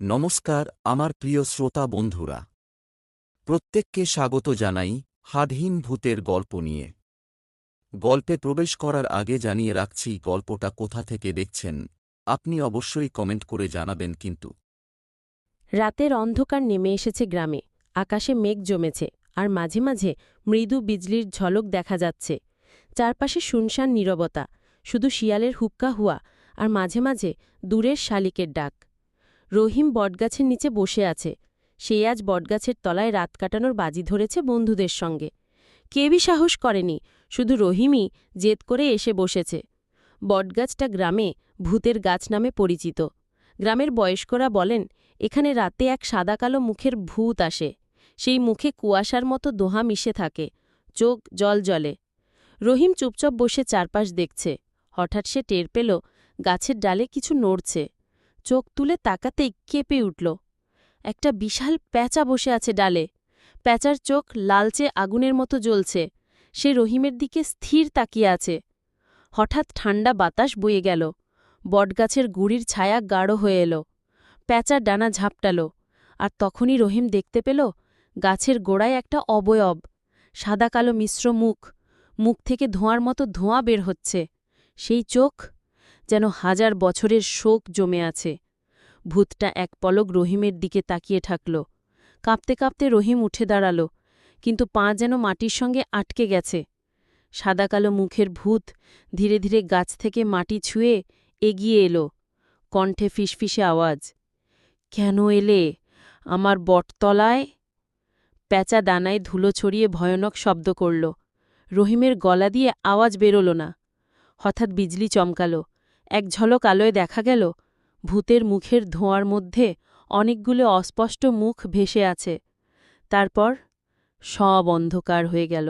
নমস্কার আমার প্রিয় শ্রোতা বন্ধুরা, প্রত্যেককে স্বাগত জানাই হাড়হীন ভূতের গল্প নিয়ে। গল্পে প্রবেশ করার আগে জানিয়ে রাখছি গল্পটা কোথা থেকে দেখছেন আপনি অবশ্যই কমেন্ট করে জানাবেন। কিন্তু রাতের অন্ধকার নেমে এসেছে গ্রামে। আকাশে মেঘ জমেছে, আর মাঝে মাঝে মৃদু বিজলির ঝলক দেখা যাচ্ছে। চারপাশে শুনশান নীরবতা, শুধু শিয়ালের হুক্কা হুয়া আর মাঝে মাঝে দূরের শালিকের ডাক। রহিম বটগাছের নিচে বসে আছে। সে আজ বটগাছের তলায় রাত কাটানোর বাজি ধরেছে বন্ধুদের সঙ্গে। কেউই সাহস করেনি, শুধু রহিমই জেদ করে এসে বসেছে। বটগাছটা গ্রামে ভূতের গাছ নামে পরিচিত। গ্রামের বয়স্করা বলেন, এখানে রাতে এক সাদা-কালো মুখের ভূত আসে। সেই মুখে কুয়াশার মতো দোহা মিশে থাকে, চোখ জ্বলে। রহিম চুপচাপ বসে চারপাশ দেখছে। হঠাৎ সে টের পেল গাছের ডালে কিছু নড়ছে। চোখ তুলে তাকাতেই কেঁপে উঠল। একটা বিশাল প্যাঁচা বসে আছে ডালে। প্যাঁচার চোখ লালচে আগুনের মতো জ্বলছে। সে রহিমের দিকে স্থির তাকিয়ে আছে। হঠাৎ ঠান্ডা বাতাস বয়ে গেল। বটগাছের গুড়ির ছায়া গাঢ় হয়ে এলো। প্যাঁচার ডানা ঝাপটাল, আর তখনই রহিম দেখতে পেল গাছের গোড়ায় একটা অবয়ব। সাদা কালো মিশ্র মুখ, মুখ থেকে ধোঁয়ার মতো ধোঁয়া বের হচ্ছে। সেই চোখ যেন হাজার বছরের শোক জমে আছে। ভূতটা এক পলক রহিমের দিকে তাকিয়ে থাকল। কাঁপতে কাঁপতে রহিম উঠে দাঁড়াল, কিন্তু পা যেন মাটির সঙ্গে আটকে গেছে। সাদা কালো মুখের ভূত ধীরে ধীরে গাছ থেকে মাটি ছুঁয়ে এগিয়ে এলো। কণ্ঠে ফিসফিসে আওয়াজ, কেন এলে আমার বটতলায়? প্যাঁচা দানায় ধুলো ছড়িয়ে ভয়ানক শব্দ করল। রহিমের গলা দিয়ে আওয়াজ বেরোল না। হঠাৎ বিজলি চমকাল। এক ঝলক আলোয় দেখা গেল ভূতের মুখের ধোঁয়ার মধ্যে অনেকগুলো অস্পষ্ট মুখ ভেসে আছে। তারপর সব অন্ধকার হয়ে গেল।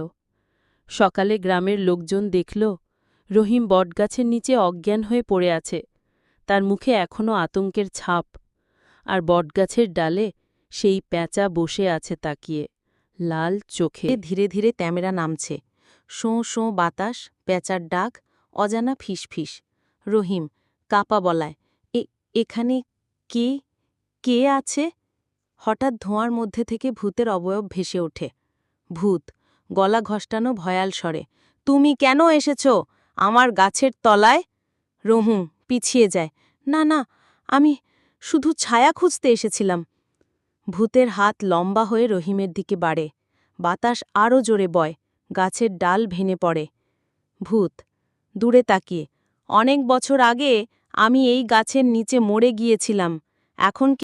সকালে গ্রামের লোকজন দেখল রহিম বটগাছের নিচে অজ্ঞান হয়ে পড়ে আছে। তার মুখে এখনও আতঙ্কের ছাপ, আর বটগাছের ডালে সেই প্যাঁচা বসে আছে তাকিয়ে, লাল চোখে। ধীরে ধীরে ট্যামেরা নামছে। শোঁ শোঁ বাতাস, প্যাঁচার ডাক, অজানা ফিসফিস। রহিম কাপা বলায়, এখানে কে কে আছে? হঠাৎ ধোঁয়ার মধ্যে থেকে ভূতের অবয়ব ভেসে ওঠে। ভূত, গলা ঘষ্টানো ভয়াল স্বরে, তুমি কেন এসেছ আমার গাছের তলায়? রহিম পিছিয়ে যায়, না না, আমি শুধু ছায়া খুঁজতে এসেছিলাম। ভূতের হাত লম্বা হয়ে রহিমের দিকে বাড়ে। বাতাস আরও জোরে বয়, গাছের ডাল ভেঙে পড়ে। ভূত দূরে তাকিয়ে, অনেক বছর আগে আমি এই গাছের নিচে মরে গিয়েছিলাম। এখন